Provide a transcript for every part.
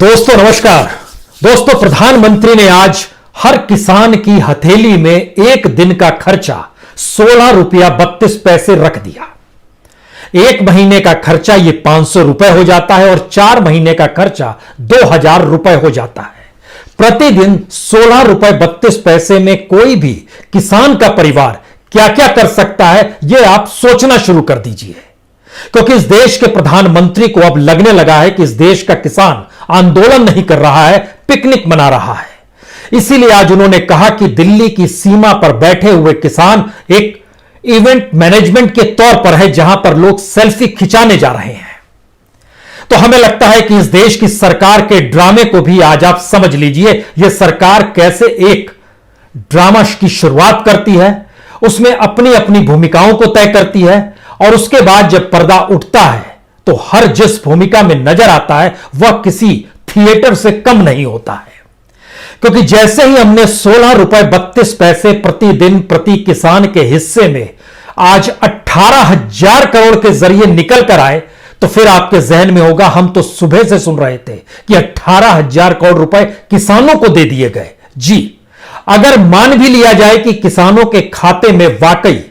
दोस्तों नमस्कार। दोस्तों प्रधानमंत्री ने आज हर किसान की हथेली में एक दिन का खर्चा 16 रुपया 32 पैसे रख दिया। एक महीने का खर्चा ये 500 रुपए हो जाता है और 4 महीने का खर्चा 2000 रुपए हो जाता है। प्रतिदिन 16 रुपए 32 पैसे में कोई भी किसान का परिवार क्या क्या कर सकता है यह आप सोचना शुरू कर दीजिए, क्योंकि इस देश के प्रधानमंत्री को अब लगने लगा है कि इस देश का किसान आंदोलन नहीं कर रहा है, पिकनिक मना रहा है। इसीलिए आज उन्होंने कहा कि दिल्ली की सीमा पर बैठे हुए किसान एक इवेंट मैनेजमेंट के तौर पर है, जहां पर लोग सेल्फी खिंचाने जा रहे हैं। तो हमें लगता है कि इस देश की सरकार के ड्रामे को भी आज आप समझ लीजिए। यह सरकार कैसे एक ड्रामा की शुरुआत करती है, उसमें अपनी अपनी भूमिकाओं को तय करती है और उसके बाद जब पर्दा उठता है तो हर जिस भूमिका में नजर आता है वह किसी थिएटर से कम नहीं होता है। क्योंकि जैसे ही हमने 16 रुपए 32 पैसे प्रतिदिन प्रति किसान के हिस्से में आज 18,000 करोड़ के जरिए निकल कर आए, तो फिर आपके जहन में होगा हम तो सुबह से सुन रहे थे कि 18,000 करोड़ रुपए किसानों को दे दिए गए। जी, अगर मान भी लिया जाए कि किसानों के खाते में वाकई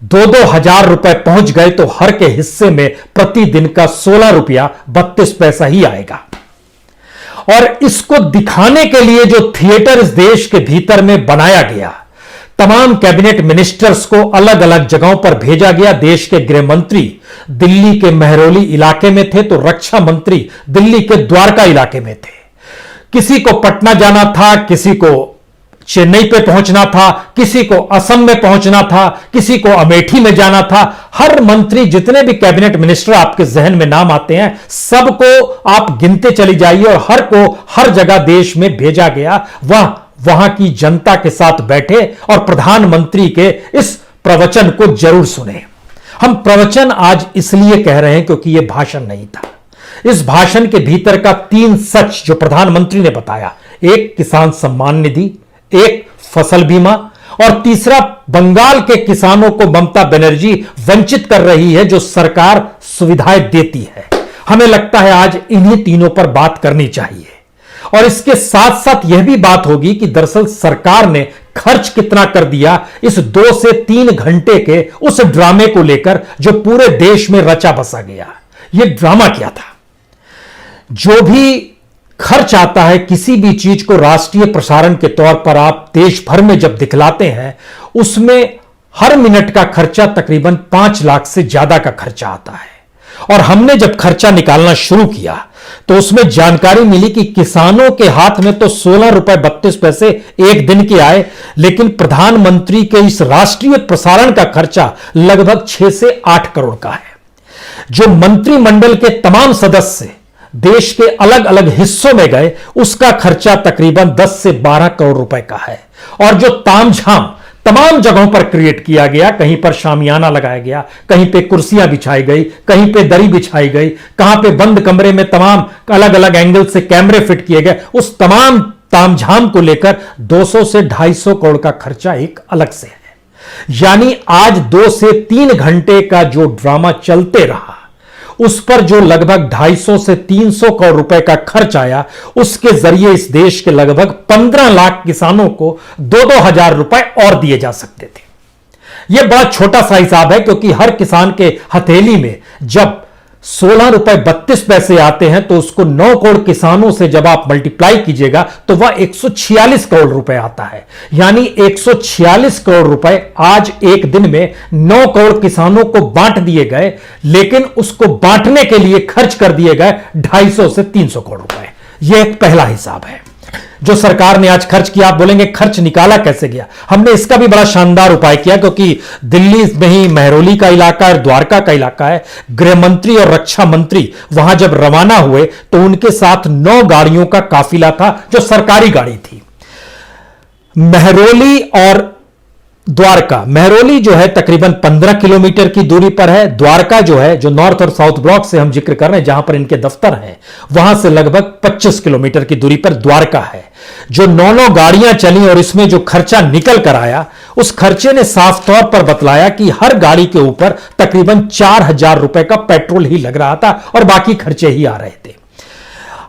2-2 हजार रुपए पहुंच गए, तो हर के हिस्से में प्रतिदिन का 16 रुपया 32 पैसा ही आएगा। और इसको दिखाने के लिए जो थिएटर इस देश के भीतर में बनाया गया, तमाम कैबिनेट मिनिस्टर्स को अलग अलग जगहों पर भेजा गया। देश के गृह मंत्री दिल्ली के महरौली इलाके में थे, तो रक्षा मंत्री दिल्ली के द्वारका इलाके में थे। किसी को पटना जाना था, किसी को चेन्नई पे पहुंचना था, किसी को असम में पहुंचना था, किसी को अमेठी में जाना था। हर मंत्री, जितने भी कैबिनेट मिनिस्टर आपके जहन में नाम आते हैं, सबको आप गिनते चली जाइए और हर को हर जगह देश में भेजा गया। वह वहां की जनता के साथ बैठे और प्रधानमंत्री के इस प्रवचन को जरूर सुने। हम प्रवचन आज इसलिए कह रहे हैं क्योंकि यह भाषण नहीं था। इस भाषण के भीतर का 3 सच जो प्रधानमंत्री ने बताया, एक किसान सम्मान निधि, एक फसल बीमा और तीसरा बंगाल के किसानों को ममता बनर्जी वंचित कर रही है जो सरकार सुविधाएं देती है। हमें लगता है आज इन्हीं तीनों पर बात करनी चाहिए और इसके साथ साथ यह भी बात होगी कि दरअसल सरकार ने खर्च कितना कर दिया इस 2 से 3 घंटे के उस ड्रामे को लेकर जो पूरे देश में रचा बसा गया। यह ड्रामा क्या था? जो भी खर्च आता है किसी भी चीज को राष्ट्रीय प्रसारण के तौर पर आप देश भर में जब दिखलाते हैं, उसमें हर मिनट का खर्चा तकरीबन 5 लाख से ज्यादा का खर्चा आता है। और हमने जब खर्चा निकालना शुरू किया तो उसमें जानकारी मिली कि किसानों के हाथ में तो 16 रुपए 32 पैसे एक दिन के आए, लेकिन प्रधानमंत्री के इस राष्ट्रीय प्रसारण का खर्चा लगभग 6 से 8 करोड़ का है। जो मंत्रिमंडल के तमाम सदस्य देश के अलग अलग हिस्सों में गए, उसका खर्चा तकरीबन 10 से 12 करोड़ रुपए का है। और जो तामझाम तमाम जगहों पर क्रिएट किया गया, कहीं पर शामियाना लगाया गया, कहीं पे कुर्सियां बिछाई गई, कहीं पे दरी बिछाई गई, कहां पे बंद कमरे में तमाम अलग अलग एंगल से कैमरे फिट किए गए, उस तमाम तामझाम को लेकर 200 से 250 करोड़ का खर्चा एक अलग से है। यानी आज 2 से 3 घंटे का जो ड्रामा चलते रहा, उस पर जो लगभग 250 से 300 करोड़ रुपए का खर्च आया, उसके जरिए इस देश के लगभग 15 लाख किसानों को 2-2 हजार रुपए और दिए जा सकते थे। यह बड़ा छोटा सा हिसाब है, क्योंकि हर किसान के हथेली में जब 16 रुपए 32 पैसे आते हैं तो उसको 9 करोड़ किसानों से जब आप मल्टीप्लाई कीजिएगा तो वह 146 करोड़ रुपए आता है। यानी 146 करोड़ रुपए आज एक दिन में 9 करोड़ किसानों को बांट दिए गए, लेकिन उसको बांटने के लिए खर्च कर दिए गए 250 से 300 करोड़ रुपए। यह एक पहला हिसाब है जो सरकार ने आज खर्च किया। आप बोलेंगे खर्च निकाला कैसे गया? हमने इसका भी बड़ा शानदार उपाय किया, क्योंकि दिल्ली में ही महरौली का इलाका और द्वारका का इलाका है। गृह मंत्री और रक्षा मंत्री वहां जब रवाना हुए तो उनके साथ 9 गाड़ियों का काफिला था जो सरकारी गाड़ी थी। महरौली और द्वारका, महरौली जो है तकरीबन 15 किलोमीटर की दूरी पर है। द्वारका जो है, जो नॉर्थ और साउथ ब्लॉक से हम जिक्र कर रहे हैं, जहां पर इनके दफ्तर हैं, वहां से लगभग 25 किलोमीटर की दूरी पर द्वारका है। जो 9 गाड़ियां चली और इसमें जो खर्चा निकल कर आया, उस खर्चे ने साफ तौर पर बतलाया कि हर गाड़ी के ऊपर तकरीबन 4,000 रुपए का पेट्रोल ही लग रहा था और बाकी खर्चे ही आ रहे थे।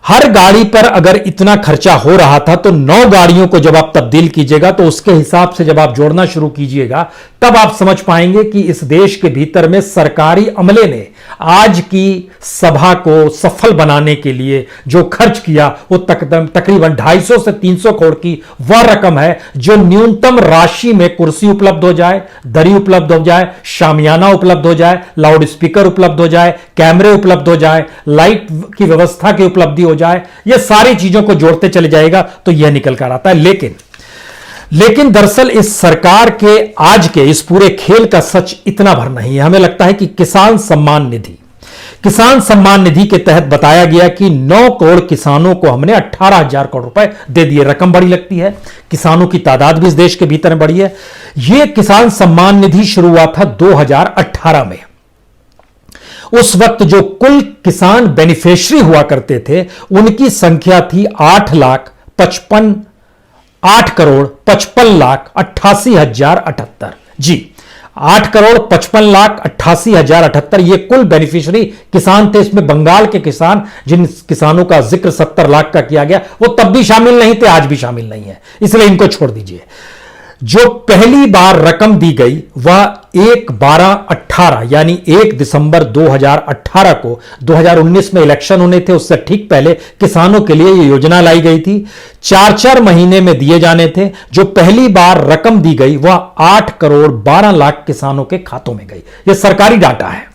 हर गाड़ी पर अगर इतना खर्चा हो रहा था तो 9 गाड़ियों को जब आप तब्दील कीजिएगा तो उसके हिसाब से जब आप जोड़ना शुरू कीजिएगा तब आप समझ पाएंगे कि इस देश के भीतर में सरकारी अमले ने आज की सभा को सफल बनाने के लिए जो खर्च किया वो तकरीबन 250 से 300 करोड़ की वह रकम है जो न्यूनतम राशि में कुर्सी उपलब्ध हो जाए, दरी उपलब्ध हो जाए, शामियाना उपलब्ध हो जाए, लाउड स्पीकर उपलब्ध हो जाए, कैमरे उपलब्ध हो जाए, लाइट की व्यवस्था की उपलब्धि हो जाए, ये सारी चीजों को जोड़ते चले जाएगा तो यह निकल कर आता है। लेकिन दरअसल इस सरकार के आज के इस पूरे खेल का सच इतना भर नहीं है। हमें लगता है कि किसान सम्मान निधि के तहत बताया गया कि 9 करोड़ किसानों को हमने 18,000 करोड़ रुपए दे दिए। रकम बड़ी लगती है, किसानों की तादाद भी इस देश के भीतर में बढ़ी है। यह किसान सम्मान निधि शुरू हुआ था 2018 में। उस वक्त जो कुल किसान बेनिफिशियरी हुआ करते थे उनकी संख्या थी 8,55,88,078। जी, 8,55,88,078 ये कुल बेनिफिशियरी किसान थे। इसमें बंगाल के किसान, जिन किसानों का जिक्र 70 लाख का किया गया, वो तब भी शामिल नहीं थे, आज भी शामिल नहीं है, इसलिए इनको छोड़ दीजिए। जो पहली बार रकम दी गई वह 1/12/18 यानी 1 दिसंबर 2018 को, 2019 में इलेक्शन होने थे उससे ठीक पहले किसानों के लिए यह योजना लाई गई थी। 4-4 महीने में दिए जाने थे। जो पहली बार रकम दी गई वह 8,12,00,000 किसानों के खातों में गई। यह सरकारी डाटा है।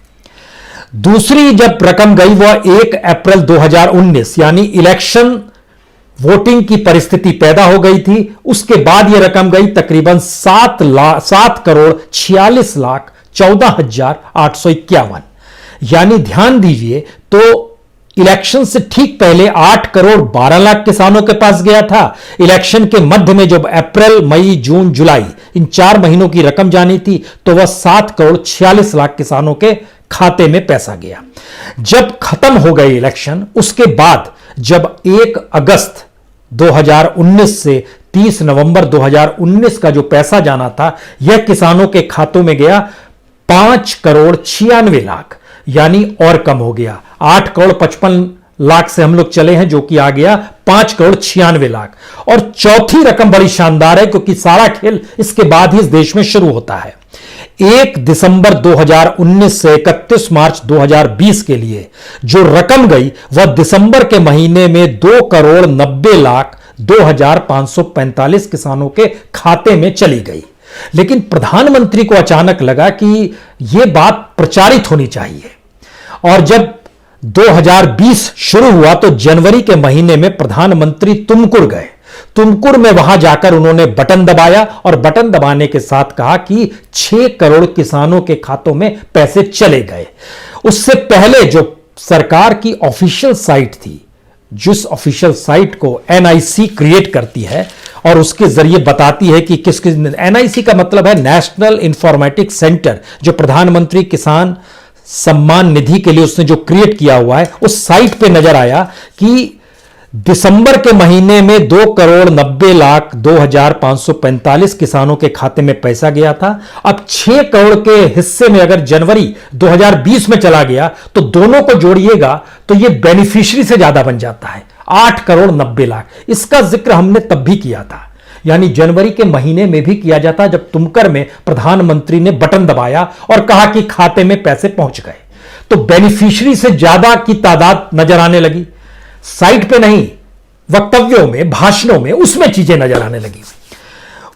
दूसरी जब रकम गई वह 1 अप्रैल 2019 यानी इलेक्शन वोटिंग की परिस्थिति पैदा हो गई थी। उसके बाद यह रकम गई तकरीबन 7,14,14,851। यानी ध्यान दीजिए, तो इलेक्शन से ठीक पहले 8,12,00,000 किसानों के पास गया था। इलेक्शन के मध्य में जब अप्रैल, मई, जून, जुलाई इन 4 महीनों की रकम जानी थी तो वह 7,46,00,000 किसानों के खाते में पैसा गया। जब खत्म हो गए इलेक्शन, उसके बाद जब 1 अगस्त 2019 से 30 नवंबर 2019 का जो पैसा जाना था यह किसानों के खातों में गया 5,96,00,000 यानी और कम हो गया। 8,55,00,000 से हम लोग चले हैं जो कि आ गया 5,96,00,000। और चौथी रकम बड़ी शानदार है क्योंकि सारा खेल इसके बाद ही इस देश में शुरू होता है। 1 दिसंबर 2019 से 31 मार्च 2020 के लिए जो रकम गई वह दिसंबर के महीने में 2,90,02,545 किसानों के खाते में चली गई। लेकिन प्रधानमंत्री को अचानक लगा कि यह बात प्रचारित होनी चाहिए और जब 2020 शुरू हुआ तो जनवरी के महीने में प्रधानमंत्री तुमकुर गए। तुमकुर में वहां जाकर उन्होंने बटन दबाया और बटन दबाने के साथ कहा कि 6 करोड़ किसानों के खातों में पैसे चले गए। उससे पहले जो सरकार की ऑफिशियल साइट थी, जिस ऑफिशियल साइट को एनआईसी क्रिएट करती है और उसके जरिए बताती है कि किस किस, एनआईसी का मतलब है नेशनल इंफॉर्मेटिक्स सेंटर, जो प्रधानमंत्री किसान सम्मान निधि के लिए उसने जो क्रिएट किया हुआ है, उस साइट पे नजर आया कि दिसंबर के महीने में 2,90,02,545 किसानों के खाते में पैसा गया था। अब 6 करोड़ के हिस्से में अगर जनवरी 2020 में चला गया तो दोनों को जोड़िएगा तो यह बेनिफिशियरी से ज्यादा बन जाता है, 8,90,00,000। इसका जिक्र हमने तब भी किया था, यानी जनवरी के महीने में भी किया जाता जब तुमकर में प्रधानमंत्री ने बटन दबाया और कहा कि खाते में पैसे पहुंच गए। तो बेनिफिशियरी से ज्यादा की तादाद नजर आने लगी, साइट पे नहीं, वक्तव्यों में, भाषणों में, उसमें चीजें नजर आने लगी।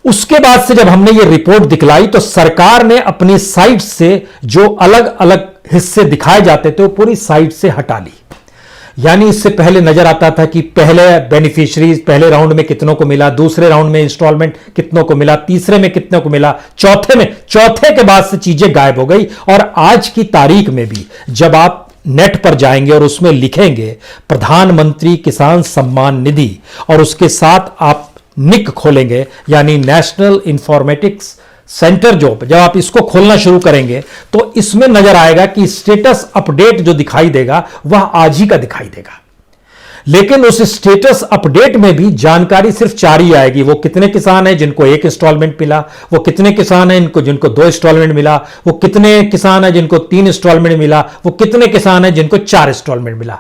उसके बाद से जब हमने ये रिपोर्ट दिखलाई तो सरकार ने अपनी साइट से जो अलग अलग हिस्से दिखाए जाते थे वो पूरी साइट से हटा ली। यानी इससे पहले नजर आता था कि पहले बेनिफिशियरीज पहले राउंड में कितनों को मिला, दूसरे राउंड में इंस्टॉलमेंट कितनों को मिला, तीसरे में कितनों को मिला, चौथे के बाद से चीजें गायब हो गई। और आज की तारीख में भी जब आप नेट पर जाएंगे और उसमें लिखेंगे प्रधानमंत्री किसान सम्मान निधि और उसके साथ आप निक खोलेंगे यानी नेशनल इंफॉर्मेटिक्स सेंटर, जब आप इसको खोलना शुरू करेंगे तो इसमें नजर आएगा कि स्टेटस अपडेट जो दिखाई देगा वह आज ही का दिखाई देगा। लेकिन उस स्टेटस अपडेट में भी जानकारी सिर्फ 4 ही आएगी। वो कितने किसान हैं जिनको 1 इंस्टॉलमेंट मिला, वो कितने किसान हैं जिनको 2 इंस्टॉलमेंट मिला, वो कितने किसान हैं जिनको 3 इंस्टॉलमेंट मिला, वो कितने किसान हैं जिनको 4 इंस्टॉलमेंट मिला।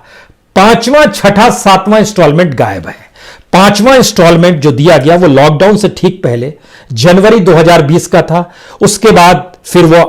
पांचवां, छठा, सातवां इंस्टॉलमेंट गायब है। पांचवां इंस्टॉलमेंट जो दिया गया वो लॉकडाउन से ठीक पहले जनवरी 2020 का था। उसके बाद फिर वो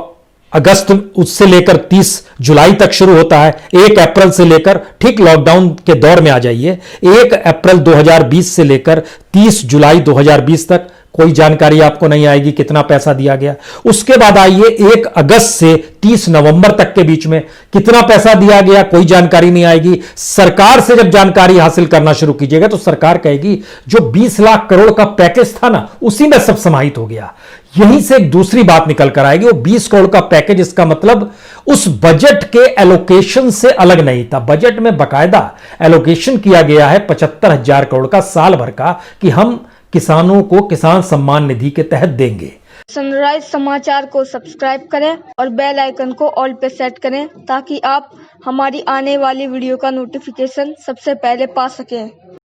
अगस्त उससे लेकर 30 जुलाई तक शुरू होता है। 1 अप्रैल से लेकर, ठीक लॉकडाउन के दौर में आ जाइए, 1 अप्रैल 2020 से लेकर 30 जुलाई 2020 तक कोई जानकारी आपको नहीं आएगी कितना पैसा दिया गया। उसके बाद आइए 1 अगस्त से 30 नवंबर तक के बीच में कितना पैसा दिया गया, कोई जानकारी नहीं आएगी। सरकार से जब जानकारी हासिल करना शुरू कीजिएगा तो सरकार कहेगी जो 20 लाख करोड़ का पैकेज था ना, उसी में सब समाहित हो गया। यहीं से एक दूसरी बात निकल कर आएगी, वो 20 करोड़ का पैकेज, इसका मतलब उस बजट के एलोकेशन से अलग नहीं था। बजट में बकायदा एलोकेशन किया गया है 75,000 करोड़ का साल भर का, कि हम किसानों को किसान सम्मान निधि के तहत देंगे। सनराइज समाचार को सब्सक्राइब करें और बेल आइकन को ऑल पे सेट करें ताकि आप हमारी आने वाली वीडियो का नोटिफिकेशन सबसे पहले पा सकें।